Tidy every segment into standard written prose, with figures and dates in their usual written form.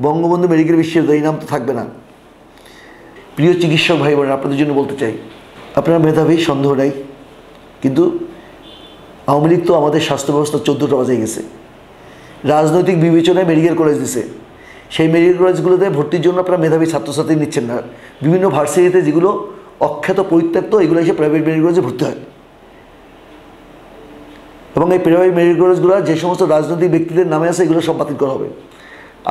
Bangabandhu medical বিশ্ববিদ্যালয় এই নাম তো থাকবে না। প্রিয় চিকিৎসক ভাই বোনেরা, আপনাদের জন্য বলতে চাই, আপনারা মেধাবী, সন্দেহ নাই, কিন্তু আওয়ামী লীগ তো আমাদের স্বাস্থ্য ব্যবস্থা 14টা বাজে গেছে। রাজনৈতিক বিবেচনায় মেডিকেল কলেজ দিছে, সেই মেডিকেল কলেজগুলোতে ভর্তির জন্য আপনারা মেধাবী ছাত্রছাত্রী নিচ্ছেন না। বিভিন্ন ভার্সিটিতে যেগুলো অখ্যাত পরিত্যক্ত, এগুলো এসে প্রাইভেট মেডিকেল কলেজে ভর্তি হয়। এবং এই প্রাইভেট মেডিকেল কলেজগুলো যে সমস্ত রাজনৈতিক ব্যক্তিদের নামে আছে, এগুলো সব বাতিল করা হবে।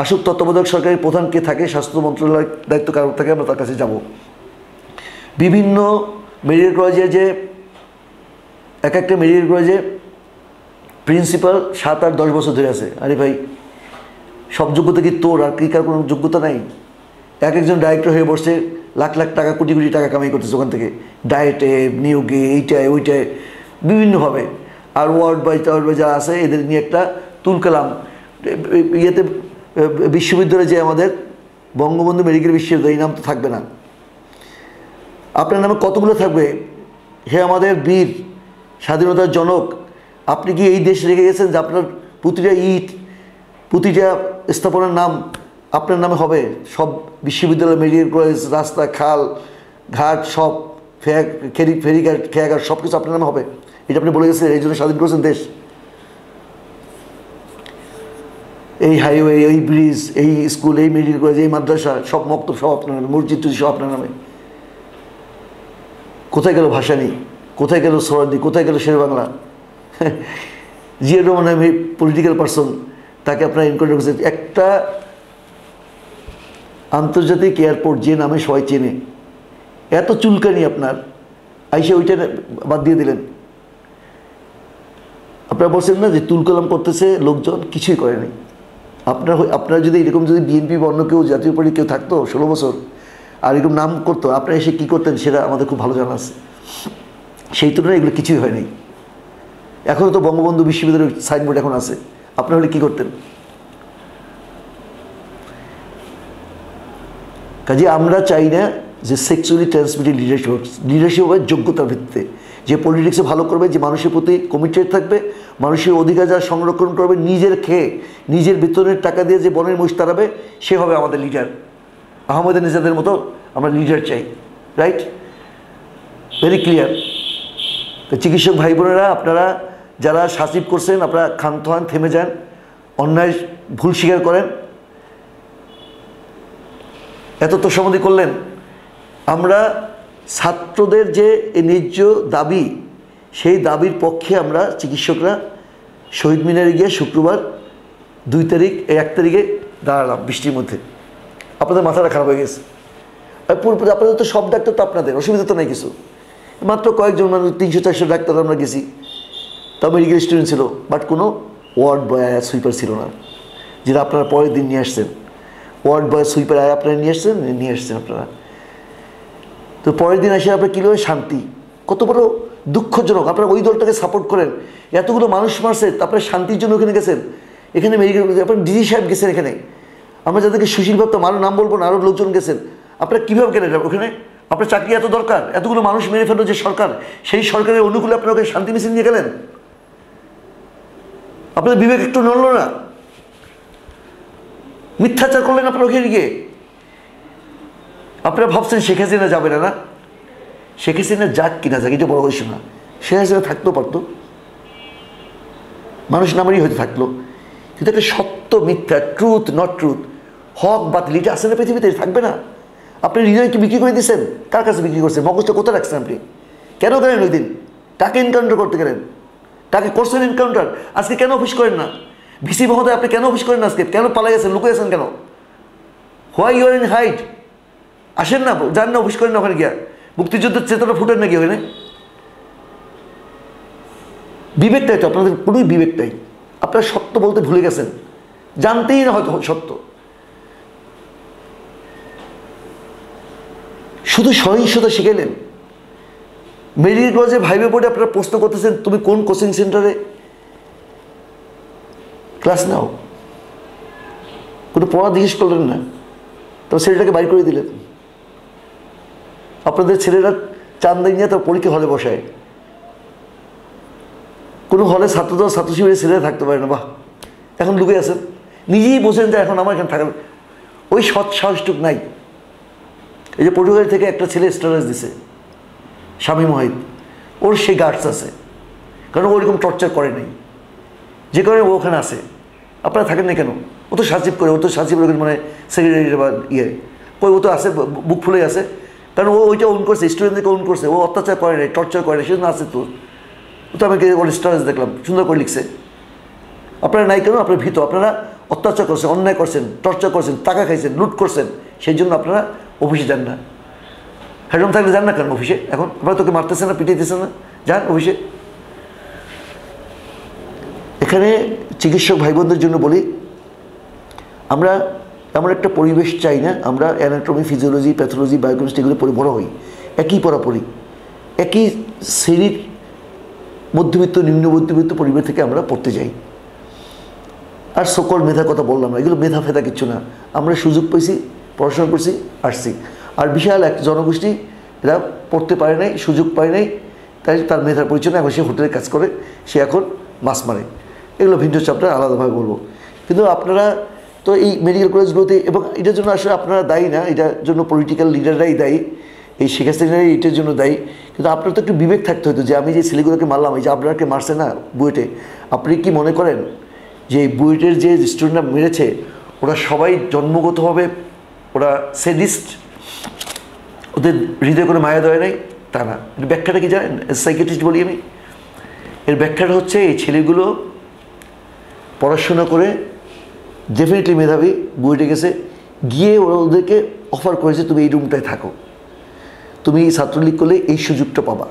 আসুক তত্ত্বাবধায়ক সরকারের প্রধান কে থাকে, স্বাস্থ্য মন্ত্রণালয়ের দায়িত্ব কারণ থাকে, আমরা তার কাছে যাব। বিভিন্ন মেডিকেল কলেজে যে এক একটা মেডিকেল কলেজে প্রিন্সিপাল 7 আর 10 বছর ধরে আছে। আরে ভাই, সব যোগ্যতা কি তোর? আর কি কার কোনো যোগ্যতা নাই? একজন ডাইরেক্টর হয়ে বসছে, লাখ লাখ টাকা, কোটি কোটি টাকা কামাই করতেছে ওখান থেকে, ডায়েটে, নিয়োগে, এইটায় ওইটায় বিভিন্নভাবে। আর ওয়ার্ড বাই যারা আছে, এদের নিয়ে একটা তুলকালাম। ইয়েতে বিশ্ববিদ্যালয়ে যে আমাদের বঙ্গবন্ধু মেডিকেল বিশ্ববিদ্যালয়, এই নাম তো থাকবে না। আপনার নামে কতগুলো থাকবে? হে আমাদের বীর, স্বাধীনতার জনক, আপনি কি এই দেশ রেখে গেছেন যে আপনার প্রতিটা ইট, প্রতিটা স্থাপনার নাম আপনার নামে হবে? সব বিশ্ববিদ্যালয়, মেডিকেল কলেজ, রাস্তা, খাল, ঘাট, সব ফেরিঘাট, খেয়াঘাট, সব কিছু আপনার নামে হবে? এটা আপনি বলে গেছেন, এই জন্য স্বাধীন করেছেন দেশ। এই হাইওয়ে, এই ব্রিজ, এই স্কুল, এই মেডিকেল কলেজ, এই মাদ্রাসা, সব মক্তব সব আপনার নামে, মসজিদ সব আপনার নামে। কোথায় গেল ভাসানী? কোথায় গেল সোহরাওয়ার্দী? কোথায় গেল শের বাংলা? জিয়া রহমান নামে পলিটিক্যাল পারসন, তাকে আপনারা এনকাউন্টার করছেন। একটা আন্তর্জাতিক এয়ারপোর্ট যে নামে সবাই চেনে, এত চুলকানি আপনার, আইসে ওইটা বাদ দিয়ে দিলেন। আপনারা বলছেন না যে তুলকালাম করতেছে লোকজন, কিছুই করেনি। আপনারা যদি এরকম যদি বিএনপি বা অন্য কেউ, জাতীয় পার্টি কেউ থাকতো 16 বছর আর এরকম নাম করতো, আপনারা এসে কী করতেন সেটা আমাদের খুব ভালো জানা আছে। সেই তুলনায় এগুলো কিছুই হয়নি। এখনও তো বঙ্গবন্ধু বিশ্ববিদ্যালয়ের সাইনবোর্ড এখন আছে, আপনারা হলে কী করতেন? কাজে আমরা চাই না যে সেক্সুয়ালি ট্রান্সমিটেড লিডারশিপ হবে যোগ্যতার ভিত্তিতে, যে পলিটিক্সে ভালো করবে, যে মানুষের প্রতি কমিটেড থাকবে, মানুষের অধিকার যারা সংরক্ষণ করবে, নিজের খেয়ে নিজের বেতনের টাকা দিয়ে যে বনের মহিষ তাড়াবে, সে হবে আমাদের লিডার। আহমেদ নেজাদের মতো আমরা লিডার চাই। রাইট? Very clear. চিকিৎসক ভাই বোনেরা, আপনারা যারা শাসিব করছেন, আপনারা ক্ষান্ত হন, থেমে যান, অন্যায় ভুল স্বীকার করেন। এত তো সমাধি করলেন। আমরা ছাত্রদের যে ন্যায্য দাবি, সেই দাবির পক্ষে আমরা চিকিৎসকরা শহীদ মিনারে গিয়ে শুক্রবার 2 তারিখ, 1 তারিখে দাঁড়ালাম বৃষ্টির মধ্যে। আপনাদের মাথাটা খারাপ হয়ে গেছে। আর পুরোপুরি আপনাদের তো সব ডাক্তার তো আপনাদের, অসুবিধা তো নেই কিছু। মাত্র কয়েকজন মানুষ, 300-400 ডাক্তার আমরা গেছি, তাও মেডিকেল স্টুডেন্ট ছিল, বাট কোনো ওয়ার্ড বয় সুইপার ছিল না, যেটা আপনারা পরের দিন নিয়ে আসছেন। ওয়ার্ড বয় সুইপার আপনারা নিয়ে আসছেন আপনারা। তো পরের দিন এসে আপনার কীভাবে শান্তি, কত বড় দুঃখজনক। আপনারা ওই দলটাকে সাপোর্ট করেন, এতগুলো মানুষ মারছে, আপনারা শান্তির জন্য ওখানে গেছেন। এখানে মেডিকেল, আপনার ডিজি সাহেব গেছেন এখানে, আমরা যাদেরকে সুশীল ভাবতাম, আরও নাম বলবো না, আরও লোকজন গেছেন। আপনারা কীভাবে গেলেন ওখানে? আপনার চাকরি এত দরকার, এতগুলো মানুষ মেরে ফেললো যে সরকার, সেই সরকারের অনুকূলে আপনারা ওখানে শান্তি মিছিল নিয়ে গেলেন? আপনাদের বিবেক একটু নড়ল না? মিথ্যাচার করলেন আপনারা ওখানে গিয়ে। আপনারা ভাবছেন শেখ হাসিনা যাবে না? না, শেখ হাসিনা যাক কিনা যাক, এটা বড় হয়েছে না। শেখ হাসিনা থাকতেও পারতো, মানুষ নামেরই হয়তো থাকলো, কিন্তু একটা সত্য মিথ্যা, ট্রুথ নট ট্রুথ, হক বাতিল, এটা আসলে পৃথিবীতে থাকবে না। আপনি হৃদয়কে বিক্রি করে দিয়েছেন, কার কাছে বিক্রি করছেন? মগজটা কোথায় রাখছেন আপনি? কেন গেলেন ওই দিন? তাকে এনকাউন্টার করতে গেলেন, তাকে করছেন এনকাউন্টার। আজকে কেন অফিস করেন না? ভিসি মহোদয়, আপনি কেন অফিস করেন না আজকে? কেন পালাই গেছেন, লুকিয়ে আছেন কেন? Why you're in hide? আসেন না, যান না, অফিস করেন না ওখানে গিয়া। মুক্তিযুদ্ধের চেতনা ফুটেন নাকি ওখানে? বিবেকটাই তো আপনাদের, কোনোই বিবেকটাই। আপনারা সত্য বলতে ভুলে গেছেন, জানতেই না হয়তো সত্য। শুধু সহিংসতা শিখাইলেন। মেডিকেল কলেজে ভাইবে বোর্ডে আপনারা প্রশ্ন করতেছেন, তুমি কোন কোচিং সেন্টারে ক্লাস নাও? কোনো পড়া জিজ্ঞেস করলেন না, তো ছেলেটাকে বাইর করে দিলেন। আপনাদের ছেলেরা চান্দাই নিয়ে তার পরীক্ষা হলে বসায়, কোনো হলে ছাত্র শিবিরের ছেলেরা থাকতে পারে না। বাহ, এখন লুকিয়ে আছেন, নিজেই বসেন যে এখন আমার এখানে থাকার ওই সৎ সাহসটুক নাই। এই যে পটুয়াখালী থেকে একটা ছেলে স্ট্যাটাস দিছে, শামীম ওয়াহিদ, ওর সেই গার্ডস আছে, কারণ ও ওইরকম টর্চার করে নাই, যে কারণে ও ওখানে আছে। আপনারা থাকেন না কেন? ও তো সাচিব করে, ও তো সাচিব মানে সেক্রেটারি বা ইয়ে, ও তো আছে, বুক ফুলে আছে, কারণ ও ওইটা ওন করছে, স্টুডেন্টদেরকে ওন করছে, ও অত্যাচার করে নাই, টর্চার করে নাই, সেজন্য আছে। তো ও তো আমাকে ওর স্ট্যাটাস দেখলাম, সুন্দর করে লিখছে। আপনারা নাই কেন? আপনারা ভীত, আপনারা অত্যাচার করছেন, অন্যায় করছেন, টর্চার করছেন, টাকা খাইছেন, লুট করছেন, সেই জন্য আপনারা অফিসে যান না। হেডরুম থাকলে যান না কেন অফিসে? এখন আপনারা তোকে মারতেছেন না, পিটাইতেছেন না, যান অফিসে। এখানে চিকিৎসক ভাই বোনদের জন্য বলি, আমরা এমন একটা পরিবেশ চাই না আমরা অ্যানাটমি, ফিজিওলজি, প্যাথোলজি, বায়োকেমিস্ট্রি এগুলো পড়ে বড় হই, একই পড়াপড়ি, একই শ্রেণীর মধ্যবিত্ত নিম্ন মধ্যবিত্ত পরিবার থেকে আমরা পড়তে যাই। আর সকল মেধার কথা বললাম না, এগুলো মেধা ফেধা কিচ্ছু না, আমরা সুযোগ পেয়েছি, পড়াশোনা করছি, আসছি। আর বিশাল এক জনগোষ্ঠী এরা পড়তে পারে নাই, সুযোগ পায় নাই, তাই তার মেধার পরিচয় এখন সে হোটেলে কাজ করে, সে এখন মাছ মারে। এগুলো ভিন্ন চাপটা আলাদাভাবে বলবো। কিন্তু আপনারা তো এই মেডিকেল কলেজগুলোতে, এবং এটার জন্য আসলে আপনারা দায়ী না, এটার জন্য পলিটিক্যাল লিডাররাই দায়ী, এই শেখ হাসিনারাই এটার জন্য দায়ী। কিন্তু আপনার তো একটু বিবেক থাকতে হতো যে আমি যে ছেলেগুলোকে মারলাম, এই যে আপনাকে মারছে না বুয়েটে, আপনি কি মনে করেন যে বুয়েটের যে স্টুডেন্টরা মেরেছে ওরা সবাই জন্মগতভাবে ওরা সেডিস্ট, ওদের হৃদয়ে কোনো মায়া দয়া নেই? তা না। এর ব্যাখ্যাটা কি জানেন? সাইকিয়াট্রিস্ট বলি আমি, এর ব্যাখ্যাটা হচ্ছে এই ছেলেগুলো পড়াশোনা করে ডেফিনেটলি মেধাবী, বুয়েটে গেছে, গিয়ে ওরা ওদেরকে অফার করেছে তুমি এই রুমটায় থাকো, তুমি ছাত্রলীগ করলে এই সুযোগটা পাবা,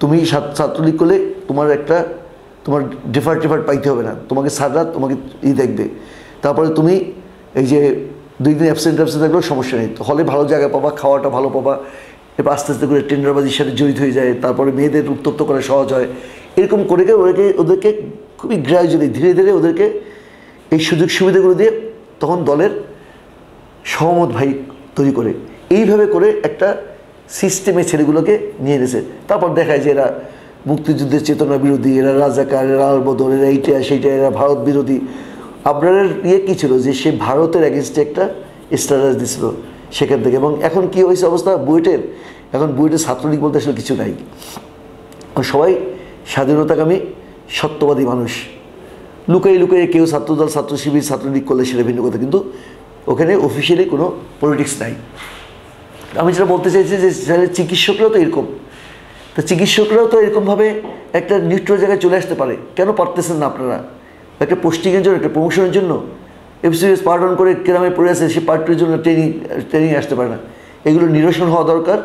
তুমি ছাত্রলীগ করলে তোমার ডেফার্ট পাইতে হবে না, তোমাকে স্যাররা তোমাকে দেখবে, তারপরে তুমি এই যে 2 দিন অ্যাবসেন্ট থাকলেও সমস্যা নেই, হলে ভালো জায়গা পাবা, খাওয়াটা ভালো পাবা, এরপর আস্তে আস্তে করে টেন্ডারবাজির সাথে জড়িত হয়ে যায়, তারপরে মেয়েদের উত্তপ্ত করা সহজ হয়। এরকম করে ওদেরকে খুবই গ্র্যাজুয়ালি ধীরে ধীরে ওদেরকে এই সুযোগ সুবিধাগুলো দিয়ে তখন দলের সহমত ভাই তৈরি করে, এইভাবে করে একটা সিস্টেমে ছেলেগুলোকে নিয়ে এনেছে। তারপর দেখায় যে এরা মুক্তিযুদ্ধের চেতনা বিরোধী, এরা রাজাকার, এরা আলবদর, এরা এইটা সেইটা, এরা ভারত বিরোধী। আপনার ইয়ে কী ছিল যে সে ভারতের অ্যাগেনস্টে একটা স্ট্যাটাস দিছিল সেখান থেকে। এবং এখন কী হয়েছে অবস্থা বুয়েটের, এখন বুয়েটের ছাত্রলীগ বলতে আসলে কিছু নাই, সবাই স্বাধীনতাকামী সত্যবাদী মানুষ। লুকাই কেউ ছাত্রদল, ছাত্র শিবির, ছাত্রলীগ করলে সেটা ভিন্ন কথা, কিন্তু ওখানে অফিসিয়ালি কোনো পলিটিক্স নাই। আমি যেটা বলতে চাইছি যে চিকিৎসকরাও তো এরকম, তো চিকিৎসকরাও তো এরকমভাবে একটা নিউট্রাল জায়গায় চলে আসতে পারে, কেন পারতেছেন না আপনারা? একটা পোস্টিংয়ের জন্য, একটা প্রমোশনের জন্য এফসিএস পার্টন করে গ্রামে পড়ে আছে, সে পার্টির জন্য ট্রেনিং আসতে পারে না। এগুলো নিরসন হওয়া দরকার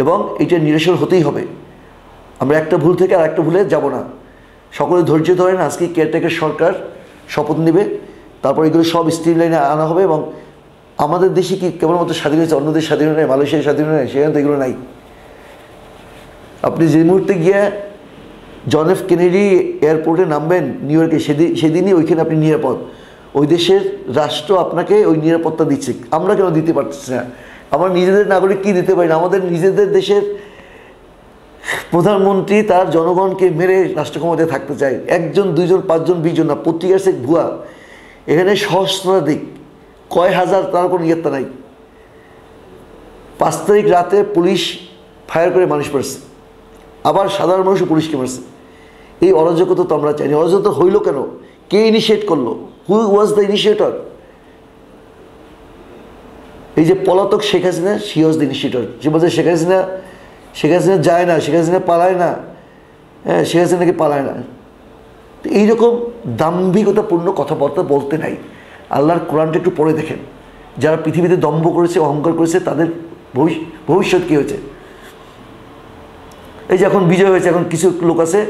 এবং এটা নিরসন হতেই হবে। আমরা একটা ভুল থেকে আর একটা ভুলে যাব না, সকলে ধৈর্য ধরেন। আজকে কেয়ারটেকার সরকার শপথ নেবে, তারপর এগুলো সব স্ট্রিম লাইনে আনা হবে। এবং আমাদের দেশে কি কেবলমাত্র স্বাধীন হয়েছে, অন্য দেশ স্বাধীন নেই, মালয়েশিয়ায় স্বাধীন নেই, সেখানে তো এগুলো নাই। আপনি যে মুহূর্তে গিয়ে জন এফ কেনেডি এয়ারপোর্টে নামবেন নিউ ইয়র্কে, সেদিনই ওইখানে আপনি নিরাপদ। ওই দেশের রাষ্ট্র আপনাকে ওই নিরাপত্তা দিচ্ছে, আমরা কেন দিতে পারছি না? আমরা নিজেদের নাগরিক কি দিতে পারি না? আমাদের নিজেদের দেশের প্রধানমন্ত্রী তার জনগণকে মেরে রাষ্ট্র ক্ষমতায় থাকতে চায়, 1 জন 2 জন 5 জন 20 জন না, পত্রিকার সে ভুয়া। এখানে সহস্রাধিক কয় হাজার, তার কোনো ইয়ত্তা নাই। 5 তারিখ রাতে পুলিশ ফায়ার করে মানুষ মারছে, আবার সাধারণ মানুষও পুলিশকে মারছে। এই অরাজকতা তো আমরা চাইনি। অরাজকতা হইল কেন? কে ইনিশিয়েট করলো? হু ওয়াজ দ্য ইনিশিয়েটর? এই যে পলাতক Sheikh Hasina, she was the initiator. যে বলছে শেখ হাসিনা যায় না, শেখ হাসিনা পালায় না, হ্যাঁ শেখ হাসিনাকে পালায় না, এইরকম দাম্ভিকতাপূর্ণ কথাবার্তা বলতে নাই। আল্লাহর কোরআনটা একটু পড়ে দেখেন, যারা পৃথিবীতে দম্ভ করেছে, অহংকার করেছে, তাদের ভবিষ্যৎ কী হয়েছে। এই যে এখন বিজয় হয়েছে, এখন কিছু লোক আছে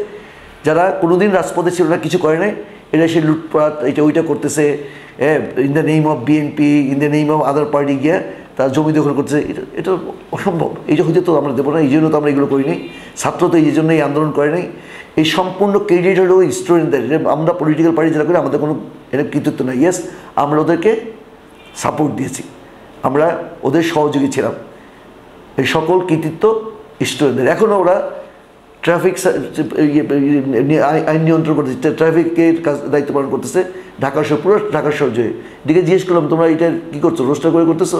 যারা কোনোদিন রাজপথে ছিল না, কিছু করে নাই, এরা সে লুটপাট এটা ওইটা করতেছে, in the name of BNP, in the name of other party গিয়া তার জমি দখল করতেছে। এটা অসম্ভব। এইটা হইতে তো আমরা দেবো না, এই জন্য তো আমরা এগুলো করি নাই। ছাত্র তো এই জন্য এই আন্দোলন করে নাই। এই সম্পূর্ণ ক্রেডিট হলো ওই স্টুডেন্টদের। আমরা পলিটিক্যাল পার্টি যারা করি আমাদের কোনো এটা কৃতিত্ব নাই। ইয়েস, আমরা ওদেরকে সাপোর্ট দিয়েছি, আমরা ওদের সহযোগী ছিলাম। এই সকল কৃতিত্ব স্টুডেন্টদের। এখনও ওরা ট্রাফিক আইন নিয়ন্ত্রণ করতেছে, ট্রাফিকের কাজ দায়িত্ব পালন করতেছে ঢাকা শহর, পুরো ঢাকা শহর জুড়ে। দিকে জিজ্ঞেস করলাম তোমরা এটা কী করছো, রোস্টার করে করতেছো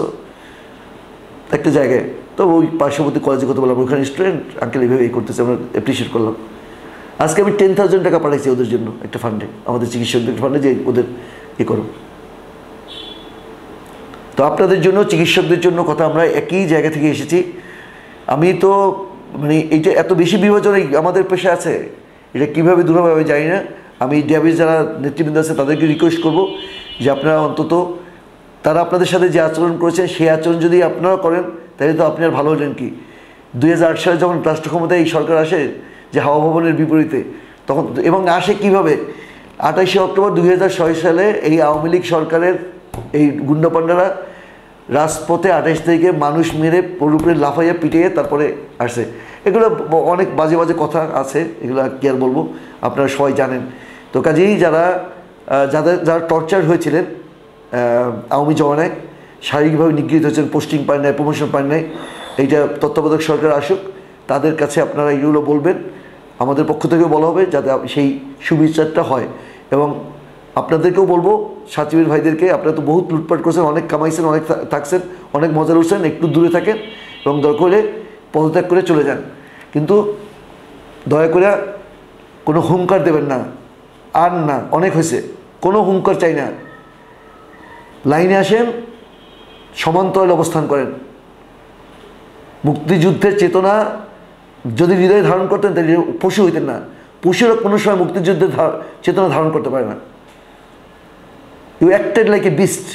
একটা জায়গায়? তো ওই পার্শ্ববর্তী কলেজে কথা বললাম, ওইখানে স্টুডেন্ট আঙ্কেল এইভাবে এই করতেছে, আমরা অ্যাপ্রিসিয়েট করলাম। আজকে আমি 10,000 টাকা পাঠাইছি ওদের জন্য একটা ফান্ডে, আমাদের চিকিৎসকদের ফান্ডে, যে ওদের এ করো। তো আপনাদের জন্য, চিকিৎসকদের জন্য কথা, আমরা একই জায়গা থেকে এসেছি। আমি তো মানে এইটা এত বেশি বিভাজন আমাদের পেশা আছে, এটা কীভাবে দূর হবে আমি জানি না। আমি ডিয়াবেটিস যারা নেতৃবৃন্দ আছে তাদেরকে রিকোয়েস্ট করব যে আপনারা অন্তত তারা আপনাদের সাথে যে আচরণ করেছেন সেই আচরণ যদি আপনারা করেন তাহলে তো আপনি আর ভালো হলেন কি। 2008 সালে যখন রাষ্ট্র ক্ষমতায় এই সরকার আসে যে হাওয়া ভবনের বিপরীতে, তখন এবং আসে কীভাবে, 28শে অক্টোবর 2006 সালে এই আওয়ামী লীগ সরকারের এই গুন্ডাপান্ডারা রাজপথে 28 তারিখে মানুষ মেরে পুরোপুরি লাফাইয়া পিটিয়ে তারপরে আসছে। এগুলো অনেক বাজে বাজে কথা আছে, এগুলো কি আর বলবো, আপনারা সবাই জানেন। তো কাজেই যারা টর্চার হয়েছিলেন আওয়ামী জমানায়, শারীরিকভাবে নিগৃহীত হয়েছেন, পোস্টিং পায় নাই, প্রমোশন পায় নাই, এইটা তত্ত্বাবধায়ক সরকার আসুক, তাদের কাছে আপনারা এগুলো বলবেন, আমাদের পক্ষ থেকেও বলা হবে যাতে সেই সুবিচারটা হয়। এবং আপনাদেরকেও বলবো, সাচিবের ভাইদেরকে, আপনারা তো বহুত লুটপাট করছেন, অনেক কামাইছেন, অনেক থাকছেন, অনেক মজা উঠছেন, একটু দূরে থাকেন এবং দরকার হলে পদত্যাগ করে চলে যান। কিন্তু দয়া করে কোনো হুঙ্কার দেবেন না, আর না, অনেক হয়েছে, কোনো হুঙ্কার চাই না। লাইনে আসেন, সমান্তরাল অবস্থান করেন। মুক্তিযুদ্ধের চেতনা যদি হৃদয়ে ধারণ করতেন তাহলে পশু হইতেন না। পশুরা কোনো সময় মুক্তিযুদ্ধের চেতনা ধারণ করতে পারে না। You acted like a beast.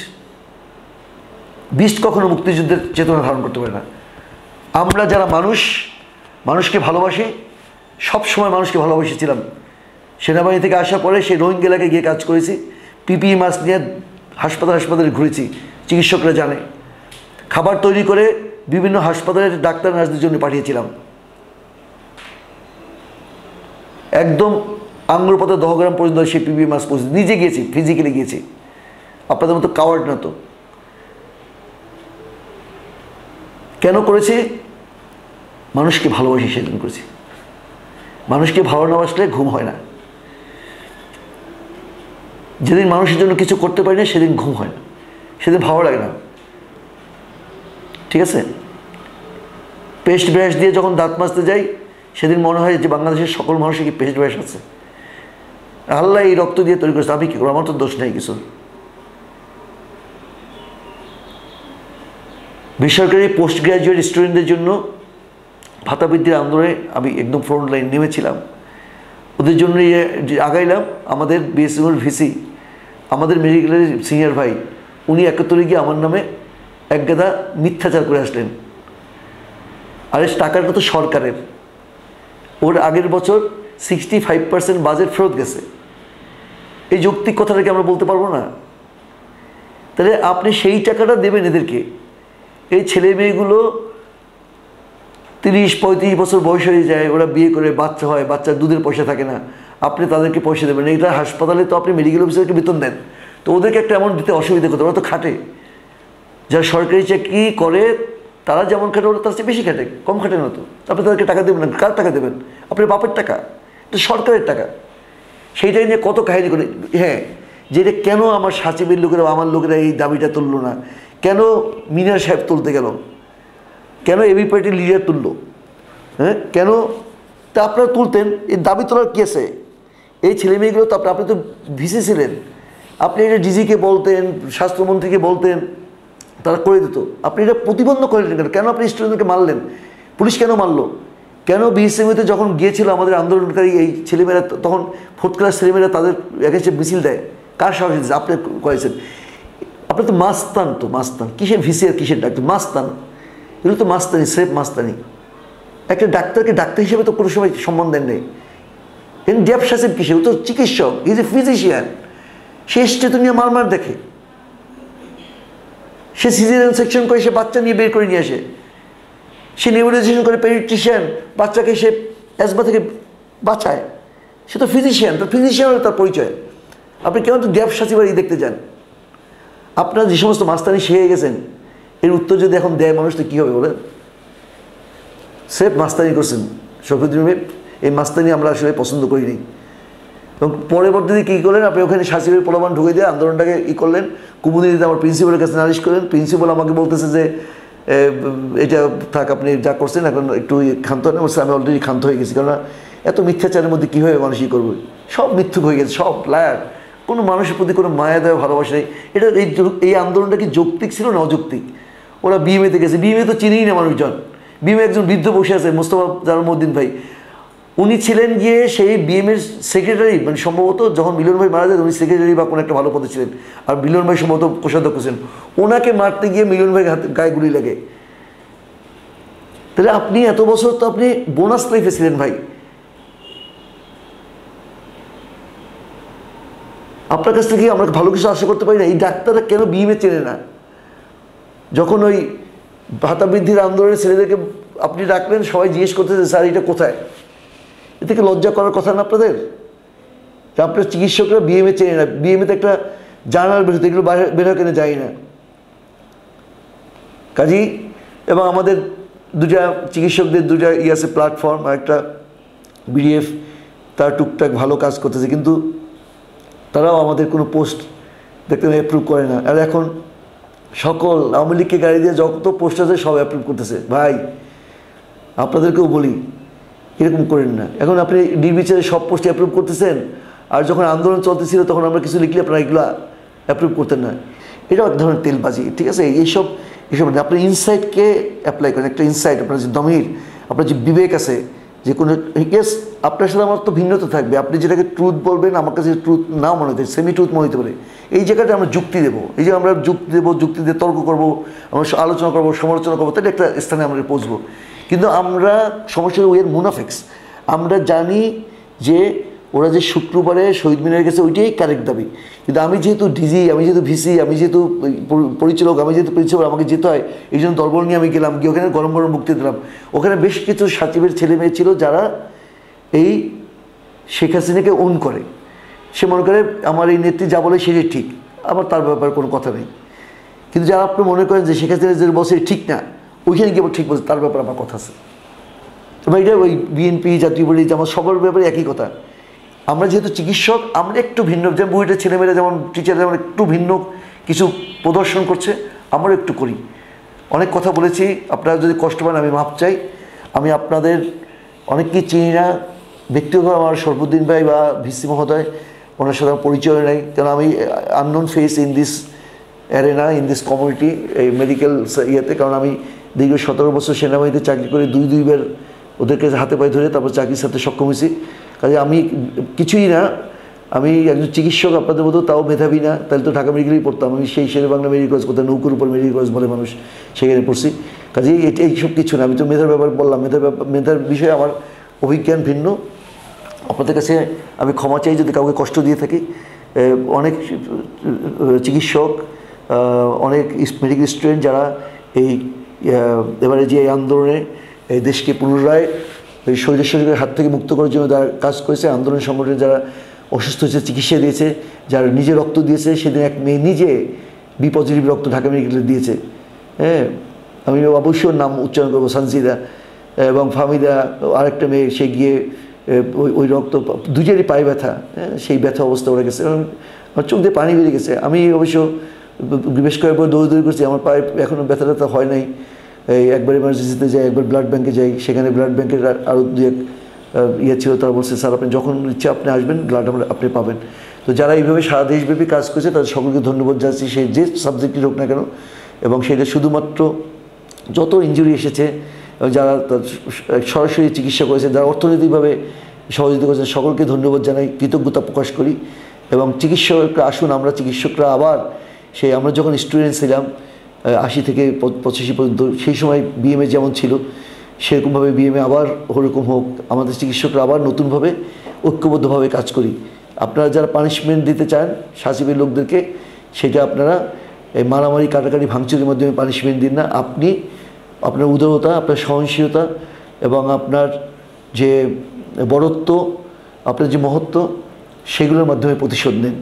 Beast কখনো মুক্তিযুদ্ধের চেতনা ধারণ করতে পারে না। আমরা যারা মানুষকে ভালোবাসি, সবসময় মানুষকে ভালোবাসেছিলাম। সেনাবাহিনী থেকে আসার পরে সেই রোহিঙ্গা এলাকায় গিয়ে কাজ করেছি, পিপিই মাস্ক নিয়ে হাসপাতালে ঘুরেছি, চিকিৎসকরা জানে। খাবার তৈরি করে বিভিন্ন হাসপাতালের ডাক্তার নার্সদের জন্য পাঠিয়েছিলাম। একদম আঙ্গুর পথে 10 গ্রাম পর্যন্ত সেই পিপিই মাস্ক পৌঁছে নিজে গিয়েছি, ফিজিক্যালি গিয়েছি। আপনাদের মতো কাওয়ার্ড না তো। কেন করেছি? মানুষকে ভালোবাসি সেদিন করেছি। মানুষকে ভালো না বাসলে ঘুম হয় না। যেদিন মানুষের জন্য কিছু করতে পারি না সেদিন ঘুম হয় না, সেদিন ভালো লাগে না। ঠিক আছে? পেস্ট ব্রাশ দিয়ে যখন দাঁত মাজতে যাই সেদিন মনে হয় যে বাংলাদেশের সকল মানুষের কি পেস্ট ব্রাশ আছে, আল্লাহ এই রক্ত দিয়ে তৈরি করেছে, আমি কী করবো, আমার তো দোষ নেই কিছু। বেসরকারি পোস্ট গ্রাজুয়েট স্টুডেন্টদের জন্য ভাতা বৃদ্ধির আন্দোলনে আমি একদম ফ্রন্ট লাইন নেমেছিলাম, ওদের জন্য আগাইলাম। আমাদের বিএসএমএল ভিসি, আমাদের মেডিকেলের সিনিয়র ভাই, উনি 71 গিয়ে আমার নামে এক গাদা মিথ্যাচার করে আসলেন। আর টাকাটা তো সরকারের, ওর আগের বছর 65% বাজেট ফেরত গেছে। এই যৌক্তিক কথাটাকে আমরা বলতে পারবো না? তাহলে আপনি সেই টাকাটা দেবেন এদেরকে। এই ছেলে মেয়েগুলো 30-35 বছর বয়স হয়ে যায়, ওরা বিয়ে করে বাচ্চা হয়, বাচ্চার দুধের পয়সা থাকে না, আপনি তাদেরকে পয়সা দেবেন। এটা হাসপাতালে তো আপনি মেডিকেল অফিসারকে বেতন দেন, তো ওদেরকে একটা অ্যামাউন্ট দিতে অসুবিধা করতে, ওরা তো খাটে। যারা সরকারি চাকরি করে তারা যেমন খাটে, ওরা তার চেয়ে বেশি খাটে, কম খাটে না তো। আপনি তাদেরকে টাকা দেবেন না, কার টাকা দেবেন? আপনার বাপের টাকা, এটা সরকারের টাকা। সেইটাই নিয়ে কত কাহিনী করে। হ্যাঁ, যেটা কেন আমার সাচিবের লোকেরা, আমার লোকেরা এই দাবিটা তুললো না, কেন মিনার সাহেব তুলতে গেল, কেন এবি পার্টির লিডার তুললো, হ্যাঁ কেন? তা আপনারা তুলতেন, এই দাবি তোলার কী আছে? এই ছেলেমেয়েগুলো তো আপনি তো ভিসি ছিলেন, আপনি এটা ডিজিকে বলতেন, স্বাস্থ্যমন্ত্রীকে বলতেন, তারা করে দিত। আপনি এটা প্রতিবন্ধ করলেন কেন? কেন আপনি স্টুডেন্টকে মারলেন? পুলিশ কেন মারলো? কেন বিএসএমইতে যখন গিয়েছিল আমাদের আন্দোলনকারী এই ছেলেমেয়েরা, তখন 4th ক্লাস ছেলেমেয়েরা তাদের এগেইনস্টে মিছিল দেয়, কার সাহস দিয়েছে? আপনি করেছেন। আপনি তো মাস্তান, তো মাস্তান কিসের ভিসি আর কিসের ডাক্তার? মাস্তান, এগুলো তো মাস্তানি, স্রেফ মাস্তানি। একটা ডাক্তারকে ডাক্তার হিসেবে তো কোনো সময় সম্মান দেন নেই। ডেপ সাহেব কিসে? ও তো চিকিৎসক, ইজ এ ফিজিশিয়ান। সে এসছে তো নিয়ে মার দেখে, সে সিজারিয়ান সেকশন করে, সে বাচ্চা নিয়ে বের করে নিয়ে আসে, সে নেবুলাইজেশন করে, পেডিয়াট্রিশিয়ান বাচ্চাকে সে অ্যাজমা থেকে বাঁচায়। সে তো ফিজিশিয়ান, তো ফিজিশিয়ান হলে তার পরিচয়। আপনি কেন তো ডেপ সাচিবাড়ি দেখতে যান? আপনারা যে সমস্ত মাস্তানি শিখে গেছেন, এর উত্তর যদি এখন দেয় মানুষ, তো কী হবে বলেন? স্রেফ মাস্তানি করছেন। শফিউদ্দিন এই মাস্তানি আমরা আসলে পছন্দ করি নি। এবং পরবর্তীতে কী করলেন, আপনি ওখানে সাচিবের প্রলোভন ঢুকে দিয়ে আন্দোলনটাকে করলেন। কুমুদিনীতে আমার প্রিন্সিপালের কাছে নালিশ করলেন। প্রিন্সিপাল আমাকে বলতেছে যে এটা থাক, আপনি যা করছেন এখন একটু ক্ষান্ত হন। বলছে আমি অলরেডি ক্ষান্ত হয়ে গেছি, কেননা এত মিথ্যাচারের মধ্যে কীভাবে মানুষই করবে, সব মিথ্যুক হয়ে গেছে, সব লায়ার, কোনো মানুষের প্রতি কোনো মায়া দেওয়া ভালোবাসা নেই। এটা এই আন্দোলনটা কি যৌক্তিক ছিল না অযৌক্তিক? ওরা বিএমএতে গেছে, বিএমএ তো চিনেই না মানুষজন। বিএমএ একজন বৃদ্ধ বসে আছে, মোস্তফা জালালউদ্দিন ভাই, উনি ছিলেন গিয়ে সেই বিএমের সেক্রেটারি, মানে সম্ভবত যখন মিলন ভাই মারা যায় উনি সেক্রেটারি বা কোনো একটা ভালো পদে ছিলেন, আর মিলন ভাই সম্ভবত কোষাধ্যক্ষ ছিলেন। ওনাকে মারতে গিয়ে মিলন ভাই গায়ে গুলি লাগে। তাহলে আপনি এত বছর তো আপনি বোনাস লাইফে ছিলেন ভাই, আপনার কাছ থেকে আমরা ভালো কিছু আশা করতে পারি না? এই ডাক্তাররা কেন বিএমএ চেনে না? যখন ওই ভাতা বৃদ্ধির আন্দোলনের ছেলেদেরকে আপনি ডাকলেন, সবাই জিজ্ঞেস করতেছে স্যার এটা কোথায়? এ থেকে লজ্জা করার কথা না আপনাদের? যে আপনার চিকিৎসকরা বিএমএ চেনে না, বিএমএতে একটা জার্নাল বেরোতে, এগুলো বেরো কেনে যায় না কাজী। এবং আমাদের দুটা চিকিৎসকদের দুটা আছে প্ল্যাটফর্ম, আর একটা বিডিএফ, তার টুকটাক ভালো কাজ করতেছে, কিন্তু তারাও আমাদের কোনো পোস্ট দেখতে অ্যাপ্রুভ করে না। আর এখন সকল আওয়ামী লীগকে গাড়ি দিয়ে যত পোস্ট আছে সব অ্যাপ্রুভ করতেছে। ভাই আপনাদেরকেও বলি এরকম করেন না। এখন আপনি নির্বিচারে সব পোস্ট অ্যাপ্রুভ করতেছেন, আর যখন আন্দোলন চলতেছিল তখন আমরা কিছু লিখলে আপনারা এগুলো অ্যাপ্রুভ করতেন না। এটাও এক ধরনের তেলবাজি, ঠিক আছে? এইসব আপনি ইনসাইটকে অ্যাপ্লাই করেন, একটা ইনসাইট, আপনার যে দমির, আপনার যে বিবেক আছে, যে কোনো ইয়েস আপনার সাথে আমার তো ভিন্নতা থাকবে, আপনি যেটাকে ট্রুথ বলবেন আমার কাছে ট্রুথ নাও মনে হতে, সেমি ট্রুথ মনে হতে পারে। এই জায়গাটা আমরা যুক্তি দেবো, এই যে আমরা যুক্তি দেবো, যুক্তি দিয়ে তর্ক করবো, আমরা আলোচনা করবো, সমালোচনা করবো, তাহলে একটা স্থানে আমরা পৌঁছবো। কিন্তু আমরা সমস্যা ওয়ের মুনাফিক্স, আমরা জানি যে ওরা যে শুক্রবারে শহীদ মিনারে গেছে ওইটাই কারেক্ট দাবি, কিন্তু আমি যেহেতু ডিজি, আমি যেহেতু ভিসি, আমি যেহেতু পরিচালক, আমি যেহেতু প্রিন্সিপাল, আমাকে যেতে হয়, এই জন্য দলবল নিয়ে আমি গেলাম, গিয়ে ওখানে গরম গরম মুক্তি দিলাম। ওখানে বেশ কিছু সাচিবের ছেলে মেয়ে ছিল যারা এই শেখ হাসিনাকে ওন করে, সে মনে করে আমার এই নেত্রী যা বলে সেটাই ঠিক, আমার তার ব্যাপারে কোনো কথা নেই। কিন্তু যারা আপনি মনে করেন যে শেখ হাসিনা যে বসে ঠিক না, ওইখানে গিয়ে ঠিক বলছে, তার ব্যাপারে আমার কথা আছে। এবং এটা ওই বিএনপি, জাতীয় পার্টি, আমার সবার ব্যাপারে একই কথা। আমরা যেহেতু চিকিৎসক, আমরা একটু ভিন্ন, যেমন বইটা ছেলেমেয়েরা যেমন টিচার যেমন একটু ভিন্ন কিছু প্রদর্শন করছে, আমরা একটু করি। অনেক কথা বলেছি, আপনারা যদি কষ্ট পান আমি মাপ চাই। আমি আপনাদের অনেককেই চিনি না ব্যক্তিগত, আমার সরফুদ্দিন ভাই বা ভিসি মহোদয়, ওনার সাথে পরিচয় নেই, কারণ আমি unknown face in this arena, in this community, এই মেডিকেল ইয়েতে। কারণ আমি দীর্ঘ 17 বছর সেনাবাহিনীতে চাকরি করে দুইবার ওদেরকে হাতে পায়ে ধরে তারপর চাকরির সাথে সক্ষম হয়েছি। কাজে আমি কিছুই না, আমি একজন চিকিৎসক আপনাদের মতো, তাও মেধাবী না, তাহলে তো ঢাকা মেডিকেলেই পড়তাম। আমি সেই শেরে বাংলা মেডিকেল কলেজ, কোথায় নৌকুর উপর মেডিকেল কলেজ বলে মানুষ, সেখানে পড়ছি। কাজে এইসব কিছু না, আমি তো মেধার ব্যাপার বললাম, মেধার বিষয়ে আমার অভিজ্ঞান ভিন্ন। আপনাদের কাছে আমি ক্ষমা চাই যদি কাউকে কষ্ট দিয়ে থাকি। অনেক চিকিৎসক, অনেক মেডিকেল স্টুডেন্ট যারা এই এবারে যে এই আন্দোলনে এই দেশকে পুনরায় এই স্বৈরাচারের হাত থেকে মুক্ত করার জন্য যারা কাজ করেছে, আন্দোলন সংগঠনে যারা অসুস্থ হয়েছে, চিকিৎসা দিয়েছে, যারা নিজে রক্ত দিয়েছে, সেদিন এক মেয়ে নিজে বি পজিটিভ রক্ত ঢাকা মেডিকেলে দিয়েছে। হ্যাঁ, আমি অবশ্যই নাম উচ্চারণ করবো, সানজিদা এবং ফাহমিদা, আরেকটা মেয়ে, সে গিয়ে ওই রক্ত, দুজনেরই পায়ে ব্যথা, সেই ব্যথা অবস্থা ওরা গেছে, আমার চোখ দিয়ে পানি বেরিয়ে গেছে। আমি অবশ্য বেশ কয়েকবার দৌড়ি করছি, আমার পায়ে এখনও ব্যথা ট্যাথা হয় নাই। এই একবার ইমার্জেন্সিতে যাই, একবার ব্লাড ব্যাঙ্কে যাই, সেখানে ব্লাড ব্যাঙ্কের আরও দু এক ইয়ে ছিল, তারা বলছে স্যার আপনি যখন ইচ্ছা আপনি আসবেন, ব্লাড আপনি পাবেন। তো যারা এইভাবে সারা দেশব্যাপী কাজ করছে তাদের সকলকে ধন্যবাদ জানাচ্ছি, সে যে সাবজেক্টই হোক না কেন। এবং সেটা শুধুমাত্র যত ইনজুরি এসেছে, যারা সরাসরি চিকিৎসা করেছে, যারা অর্থনৈতিকভাবে সহযোগিতা করেছেন, সকলকে ধন্যবাদ জানাই, কৃতজ্ঞতা প্রকাশ করি। এবং চিকিৎসকরা আসুন, আমরা চিকিৎসকরা আবার সেই আমরা যখন স্টুডেন্ট ছিলাম 80 থেকে 85 পর্যন্ত, সেই সময় বিএমএ যেমন ছিল সেরকমভাবে বিএমএ আবার ওরকম হোক, আমাদের চিকিৎসকরা আবার নতুনভাবে ঐক্যবদ্ধভাবে কাজ করি। আপনারা যারা পানিশমেন্ট দিতে চান সাচিবের লোকদেরকে, সেটা আপনারা এই মারামারি, কাটাকাটি, ভাঙচুরের মাধ্যমে পানিশমেন্ট দিন না। আপনি আপনার উদারতা, আপনার সহনশীলতা এবং আপনার যে বড়ত্ব, আপনার যে মহত্ব, সেগুলোর মাধ্যমে প্রতিশোধ নেন।